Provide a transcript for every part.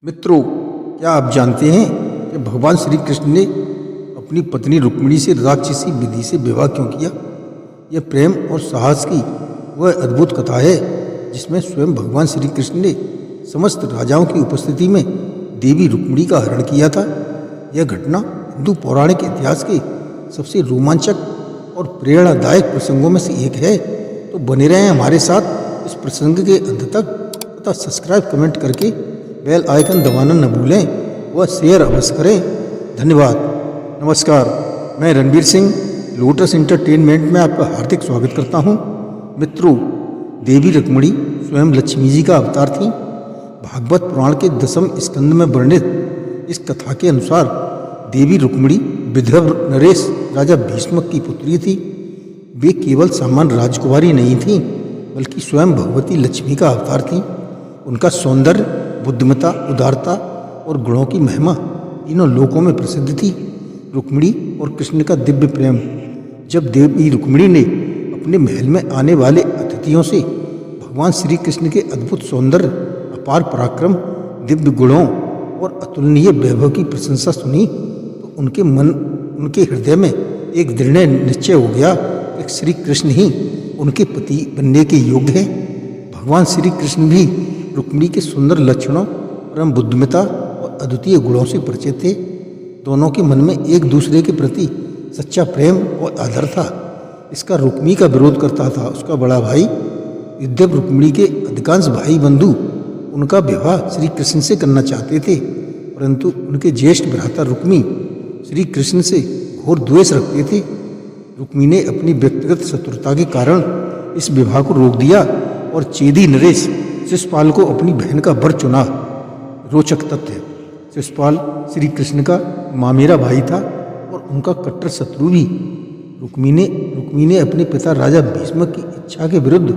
मित्रों, क्या आप जानते हैं कि भगवान श्री कृष्ण ने अपनी पत्नी रुक्मिणी से राक्षसी विधि से विवाह क्यों किया? यह प्रेम और साहस की वह अद्भुत कथा है जिसमें स्वयं भगवान श्री कृष्ण ने समस्त राजाओं की उपस्थिति में देवी रुक्मिणी का हरण किया था। यह घटना हिंदू पौराणिक इतिहास के सबसे रोमांचक और प्रेरणादायक प्रसंगों में से एक है। तो बने रहें हमारे साथ इस प्रसंग के अंत तक तथा सब्सक्राइब कमेंट करके बेल आइकन दबाना न भूलें व शेयर अवश्य करें। धन्यवाद। नमस्कार, मैं रणबीर सिंह लोटस एंटरटेनमेंट में आपका हार्दिक स्वागत करता हूं। मित्रों, देवी रुक्मिणी स्वयं लक्ष्मी जी का अवतार थीं। भागवत पुराण के 10वें स्कंद में वर्णित इस कथा के अनुसार देवी रुक्मिणी विधव नरेश राजा भीष्मक की पुत्री थी। वे केवल सामान्य राजकुमारी नहीं थीं बल्कि स्वयं भगवती लक्ष्मी का अवतार थीं। उनका सौंदर्य, बुद्धिमता, उदारता और गुणों की महिमा तीनों लोकों में प्रसिद्ध थी। रुक्मिणी और कृष्ण का दिव्य प्रेम। जब देवी रुक्मिणी ने अपने महल में आने वाले अतिथियों से भगवान श्री कृष्ण के अद्भुत सौंदर्य, अपार पराक्रम, दिव्य गुणों और अतुलनीय वैभव की प्रशंसा सुनी तो उनके हृदय में एक दृढ़ निश्चय हो गया कि श्री कृष्ण ही उनके पति बनने के योग्य हैं। भगवान श्री कृष्ण भी रुक्मिणी के सुंदर लक्षणों, परम बुद्धिमता और अद्वितीय गुणों से परिचित थे। दोनों के मन में एक दूसरे के प्रति सच्चा प्रेम और आदर था। इसका रुक्मिणी का विरोध करता था उसका बड़ा भाई। यद्यप रुक्मिणी के अधिकांश भाई बंधु उनका विवाह श्री कृष्ण से करना चाहते थे, परंतु उनके ज्येष्ठ भ्राता रुक्मी श्री कृष्ण से घोर द्वेष रखते थे। रुक्मी ने अपनी व्यक्तिगत शत्रुता के कारण इस विवाह को रोक दिया और चेदी नरेश शिशुपाल को अपनी बहन का वर चुना। रोचक तथ्य, शिशुपाल श्री कृष्ण का मामेरा भाई था और उनका कट्टर शत्रु भी। रुक्मी ने अपने पिता राजा भीष्मक की इच्छा के विरुद्ध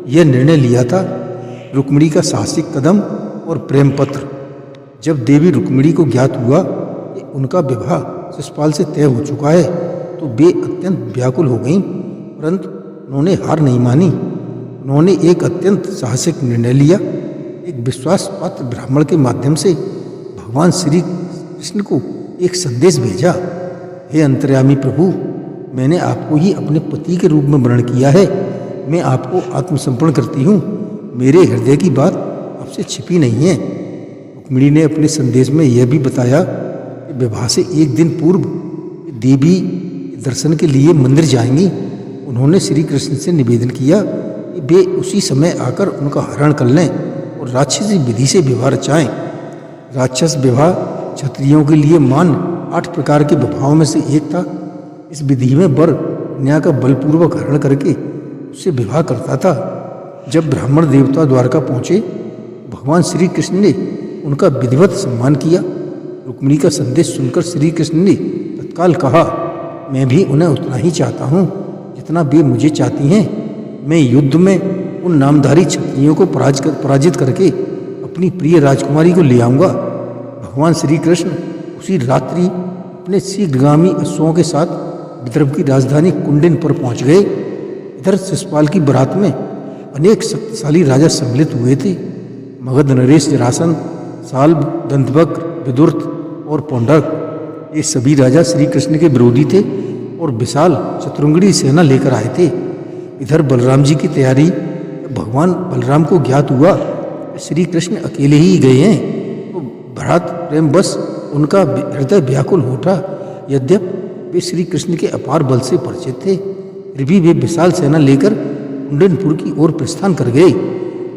यह निर्णय लिया था। रुक्मिणी का साहसिक कदम और प्रेम पत्र। जब देवी रुक्मिणी को ज्ञात हुआ कि उनका विवाह शिशुपाल से तय हो चुका है तो वे अत्यंत व्याकुल हो गईं, परंतु उन्होंने हार नहीं मानी। उन्होंने एक अत्यंत साहसिक निर्णय लिया। एक विश्वास पात्र ब्राह्मण के माध्यम से भगवान श्री कृष्ण को एक संदेश भेजा। हे अंतर्यामी प्रभु, मैंने आपको ही अपने पति के रूप में वर्ण किया है। मैं आपको आत्मसमर्पण करती हूँ। मेरे हृदय की बात आपसे छिपी नहीं है। रुक्मिणी ने अपने संदेश में यह भी बताया कि विवाह से एक दिन पूर्व देवी दर्शन के लिए मंदिर जाएंगी। उन्होंने श्री कृष्ण से निवेदन किया कि वे उसी समय आकर उनका हरण कर लें और राक्षसी विधि से विवाह रचाएं। राक्षस विवाह क्षत्रियों के लिए मान 8 प्रकार के विवाहों में से एक था। इस विधि में वर कन्या का बलपूर्वक हरण करके उससे विवाह करता था। जब ब्राह्मण देवता द्वारका पहुँचे, भगवान श्री कृष्ण ने उनका विधिवत सम्मान किया। रुक्मिणी का संदेश सुनकर श्री कृष्ण ने तत्काल कहा, मैं भी उन्हें उतना ही चाहता हूँ जितना वे मुझे चाहती हैं। मैं युद्ध में उन नामधारी क्षत्रियों को पराजित करके अपनी प्रिय राजकुमारी को ले आऊँगा। भगवान श्री कृष्ण उसी रात्रि अपने शीघ्रगामी अश्वों के साथ विदर्भ की राजधानी कुंडिन पर पहुँच गए। इधर शिशुपाल की बारात में अनेक शक्तिशाली राजा सम्मिलित हुए थे। मगध नरेश, जरासंध, साल्ब, दंतवक्र, विदुर्थ और पौंडरक, ये सभी राजा श्री कृष्ण के विरोधी थे और विशाल चतुरंगड़ी सेना लेकर आए थे। इधर बलराम जी की तैयारी। भगवान बलराम को ज्ञात हुआ कि श्री कृष्ण अकेले ही गए हैं तो भ्रात प्रेम बस उनका हृदय व्याकुल हो उठा। यद्यप वे श्री कृष्ण के अपार बल से परिचित थे, फिर भी वे विशाल सेना लेकर कुंडनपुर की ओर प्रस्थान कर गए।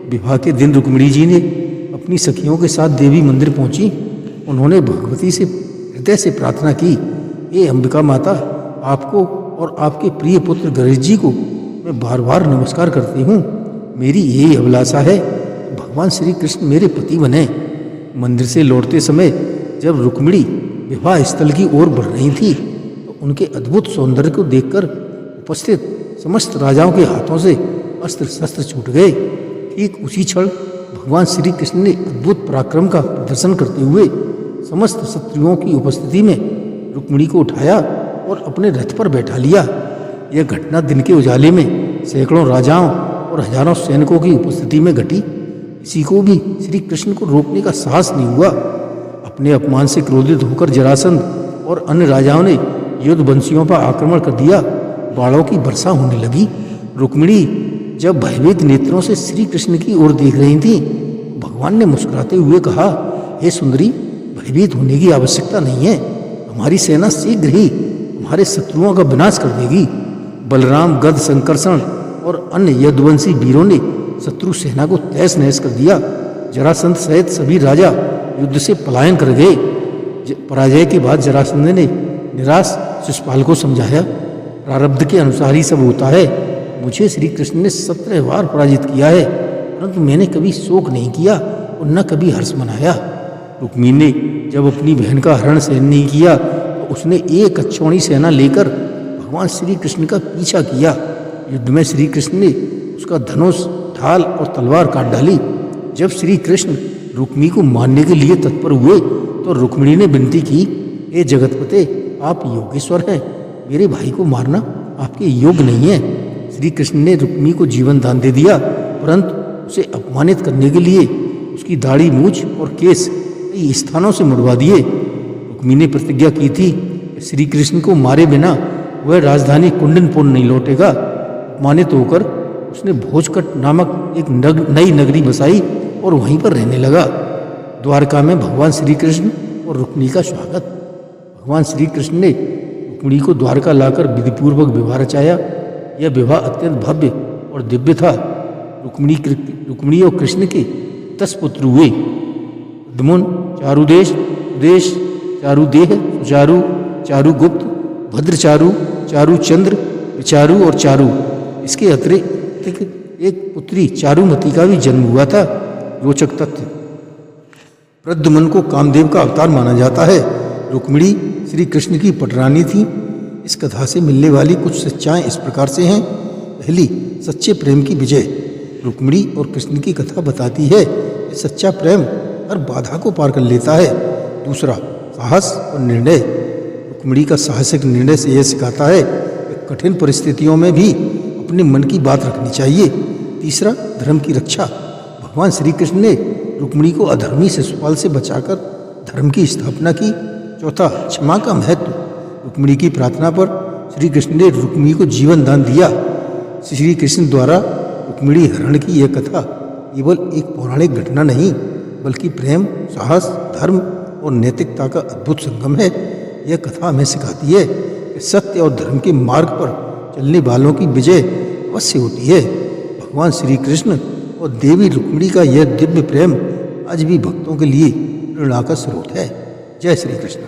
विवाह के दिन रुक्मिणी जी ने अपनी सखियों के साथ देवी मंदिर पहुंची। उन्होंने भगवती से हृदय से प्रार्थना की, हे अंबिका माता, आपको और आपके प्रिय पुत्र गणेश जी को मैं बार बार नमस्कार करती हूँ। मेरी यही अभिलाषा है कि भगवान श्री कृष्ण मेरे पति बने। मंदिर से लौटते समय जब रुक्मिणी विवाह स्थल की ओर बढ़ रही थी तो उनके अद्भुत सौंदर्य को देखकर उपस्थित समस्त राजाओं के हाथों से अस्त्र शस्त्र छूट गए। ठीक उसी क्षण भगवान श्री कृष्ण ने अद्भुत पराक्रम का प्रदर्शन करते हुए समस्त शत्रुओं की उपस्थिति में रुक्मिणी को उठाया और अपने रथ पर बैठा लिया। यह घटना दिन के उजाले में सैकड़ों राजाओं और हजारों सैनिकों की उपस्थिति में घटी। किसी को भी श्री कृष्ण को रोकने का साहस नहीं हुआ। अपने अपमान से क्रोधित होकर जरासंध और अन्य राजाओं ने युद्धवंशियों पर आक्रमण कर दिया। बाणों की वर्षा होने लगी। रुक्मिणी जब भयभीत नेत्रों से श्री कृष्ण की ओर देख रही थी, भगवान ने मुस्कुराते हुए कहा, हे सुंदरी, भयभीत होने की आवश्यकता नहीं है। हमारी सेना शीघ्र ही तुम्हारे शत्रुओं का विनाश कर देगी। बलराम, गद, संकर्षण और अन्य यदुवंशी वीरों ने शत्रु सेना को तहस नहस कर दिया। जरासंध सहित सभी राजा युद्ध से पलायन कर गए। पराजय के बाद जरासंध ने निराश शिशुपाल को समझाया, प्रारब्ध के अनुसार ही सब होता है। मुझे श्री कृष्ण ने 17 बार पराजित किया है, परंतु मैंने कभी शोक नहीं किया और न कभी हर्ष मनाया। रुक्मिणी ने जब अपनी बहन का हरण सहन नहीं किया तो उसने एक अक्षौणी सेना लेकर भगवान श्री कृष्ण का पीछा किया। युद्ध में श्री कृष्ण ने उसका धनुष, ढाल और तलवार काट डाली। जब श्री कृष्ण रुक्मिणी को मारने के लिए तत्पर हुए तो रुक्मिणी ने विनती की, हे जगतपते, आप योगेश्वर हैं, मेरे भाई को मारना आपके योग्य नहीं है। श्री कृष्ण ने रुक्मिणी को जीवन दान दे दिया, परंतु उसे अपमानित करने के लिए उसकी दाढ़ी, मूछ और केस कई स्थानों से मुड़वा दिए। रुक्मिणी ने प्रतिज्ञा की थी कि श्री कृष्ण को मारे बिना वह राजधानी कुंडनपुर नहीं लौटेगा। अपमानित होकर उसने भोजकट नामक एक नई नगरी बसाई और वहीं पर रहने लगा। द्वारका में भगवान श्री कृष्ण और रुक्मिणी का स्वागत। भगवान श्री कृष्ण ने रुक्मिणी को द्वारका लाकर विधिपूर्वक विवाह रचाया। यह विवाह अत्यंत भव्य और दिव्य था। रुक्मिणी और कृष्ण के 10 पुत्र हुए। द्युम्न, चारुदेश, सुदेश, चारुदेह, सुचारु, चारुगुप्त, भद्रचारु, चारुचंद्र, विचारु और चारु। इसके अतिरिक्त एक पुत्री चारुमती का भी जन्म हुआ था। रोचक तथ्य, प्रद्युम्न को कामदेव का अवतार माना जाता है। रुक्मिणी श्री कृष्ण की पटरानी थी। इस कथा से मिलने वाली कुछ सच्चाएं इस प्रकार से हैं। पहली, सच्चे प्रेम की विजय। रुक्मिणी और कृष्ण की कथा बताती है कि सच्चा प्रेम हर बाधा को पार कर लेता है। दूसरा, साहस और निर्णय। रुक्मिणी का साहसिक निर्णय से यह सिखाता है कि कठिन परिस्थितियों में भी अपने मन की बात रखनी चाहिए। तीसरा, धर्म की रक्षा। भगवान श्री कृष्ण ने रुक्मिणी को अधर्मी शिशुपाल से बचाकर धर्म की स्थापना की। चौथा, क्षमा का महत्व। रुक्मिणी की प्रार्थना पर श्री कृष्ण ने रुक्मिणी को जीवन दान दिया। श्री कृष्ण द्वारा रुक्मिणी हरण की यह कथा केवल एक पौराणिक घटना नहीं, बल्कि प्रेम, साहस, धर्म और नैतिकता का अद्भुत संगम है। यह कथा हमें सिखाती है कि सत्य और धर्म के मार्ग पर चलने वालों की विजय अवश्य होती है। भगवान श्री कृष्ण और देवी रुक्मिणी का यह दिव्य प्रेम आज भी भक्तों के लिए प्रेरणा का स्रोत है। जय श्री कृष्ण।